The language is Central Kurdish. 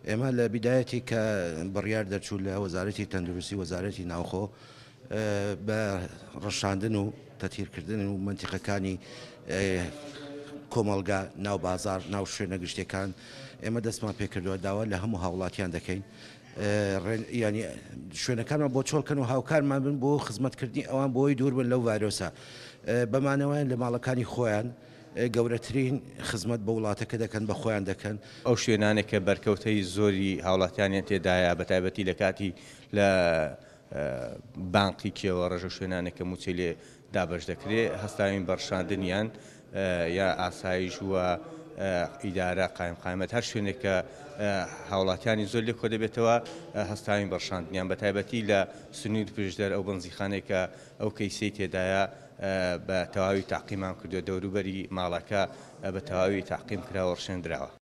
ئێمە لە بیدایەتی کە بڕیار دەرچوو لە وەزارەتی تەندروستی وەزارەتی ناوخۆ بە ڕەشاندن و تەتیرکردن و منتیقەکانی کۆمەڵگا ناو بازار ناو شوێنە گشتەکان ئێمە دەستمان پێکردووە داوا لە هەموو هاوڵاتیان دەکەین ینی شوێنەکانمان بۆ چۆڵکەن و هاوکارمان بن بۆ خزمەتکردنی ئەوان بۆی دوور بن لەو ڤایرۆسە بەمانەوەیان لە ماڵەکانی خۆیان گەورەترین خزمەت بە وڵاتەکە دەکەن بە خۆیان دەکەن ئەو شوێنانێک کە بەرکەوتەی زۆری هاوڵاتیانیان تێدایە بە تایبەتی لە کاتی لە بانقی کێوە ڕێژە شوێنانێکە موچەی لێ دابەش دەکرێت هەستاوین بەڕشاندنیان یا ئاسایش وە ئیدارە قایمقامەت هەر شوێنێکە هاوڵاتیانی زۆر لێ کۆ دەبێتەوە هەستاوین بەڕشاندنیان بە تایبەتی لە سنوور پشدەر ئەو بنزیخانێکە ئەو کەیسەی تێدایە بە تەواوی تاقیمان کردو دەوروبەری ماڵەکە بە تەواوی تاقیم کراوە ڕشێنراوە.